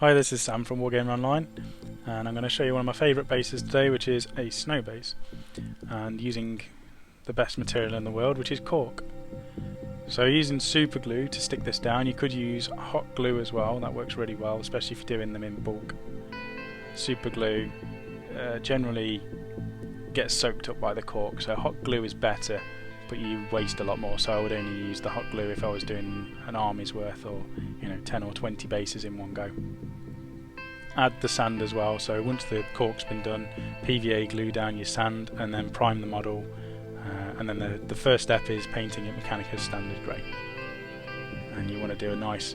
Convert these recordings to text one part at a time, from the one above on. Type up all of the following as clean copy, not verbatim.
Hi, this is Sam from Wargamer Online, and I'm going to show you one of my favourite bases today, which is a snow base, and using the best material in the world, which is cork. So using super glue to stick this down. You could use hot glue as well, that works really well, especially if you're doing them in bulk. Super glue generally gets soaked up by the cork, so hot glue is better, but you waste a lot more, so I would only use the hot glue if I was doing an army's worth, or 10 or 20 bases in one go. Add the sand as well, so once the cork's been done, PVA glue down your sand and then prime the model, and then the first step is painting it Mechanicus standard grey. And you want to do a nice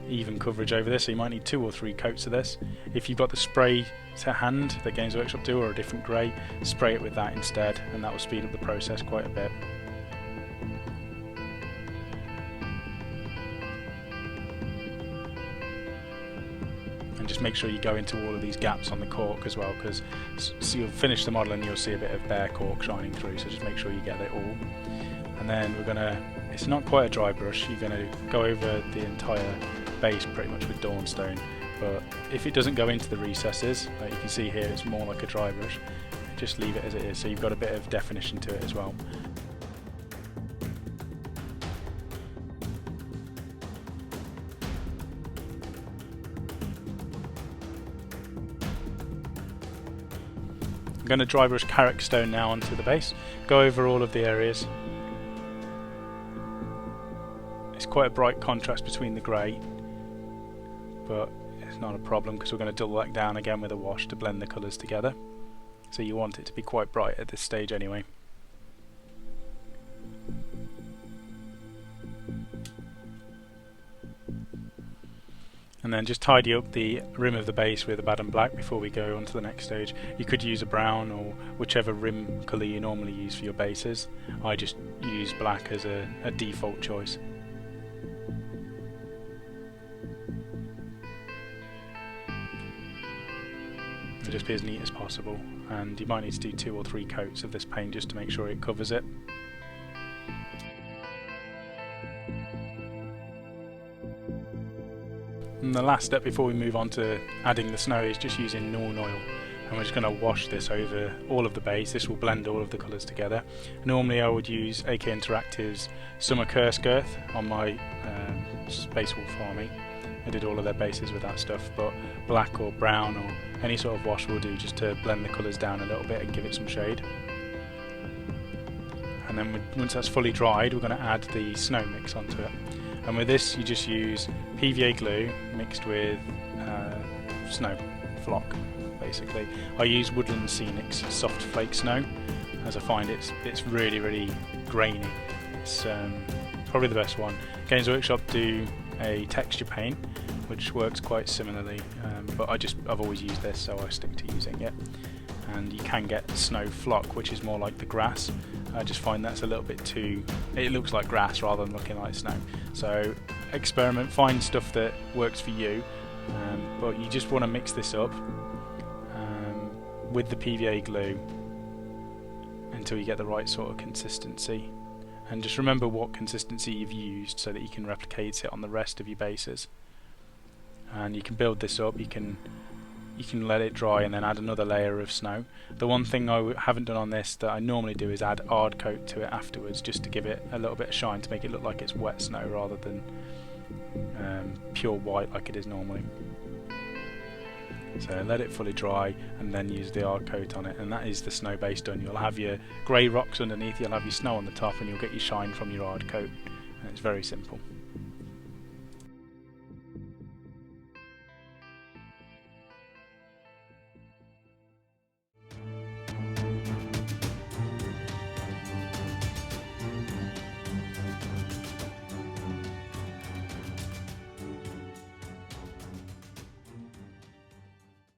even coverage over this, so you might need 2 or 3 coats of this. If you've got the spray to hand that Games Workshop do, or a different grey, spray it with that instead, and that will speed up the process quite a bit. And just make sure you go into all of these gaps on the cork as well, because so you'll finish the model and you'll see a bit of bare cork shining through, so just make sure you get it all. And then we're going to, it's not quite a dry brush, you're going to go over the entire base pretty much with Dawnstone, but if it doesn't go into the recesses, like you can see here, it's more like a dry brush, just leave it as it is, so you've got a bit of definition to it as well. I'm going to dry brush Karak Stone now onto the base, go over all of the areas. It's quite a bright contrast between the grey, but it's not a problem because we're going to dull that down again with a wash to blend the colours together. So you want it to be quite bright at this stage anyway. And then just tidy up the rim of the base with Abaddon Black before we go on to the next stage. You could use a brown or whichever rim colour you normally use for your bases. I just use black as a default choice. It'll just be as neat as possible, and you might need to do 2 or 3 coats of this paint just to make sure it covers it. And the last step before we move on to adding the snow is just using Nuln Oil, and we're just going to wash this over all of the base. This will blend all of the colours together. Normally I would use AK Interactive's Summer Curse Girth on my Space Wolf army. I did all of their bases with that stuff, but black or brown or any sort of wash will do just to blend the colours down a little bit and give it some shade. And then once that's fully dried, we're going to add the snow mix onto it. And with this you just use PVA glue mixed with snow flock, basically. I use Woodland Scenic's soft flake snow, as I find it's really grainy. It's probably the best one. Games Workshop do a texture paint which works quite similarly, but I've always used this, so I stick to using it. And you can get snow flock, which is more like the grass. I just find that's a little bit too, it looks like grass rather than looking like snow. So experiment, find stuff that works for you, but you just want to mix this up with the PVA glue until you get the right sort of consistency. And just remember what consistency you've used so that you can replicate it on the rest of your bases. And you can build this up, you can let it dry and then add another layer of snow. The one thing I haven't done on this that I normally do is add hard coat to it afterwards, just to give it a little bit of shine, to make it look like it's wet snow rather than pure white like it is normally. So let it fully dry and then use the hard coat on it, and that is the snow base done. You'll have your grey rocks underneath, you'll have your snow on the top, and you'll get your shine from your hard coat. And it's very simple.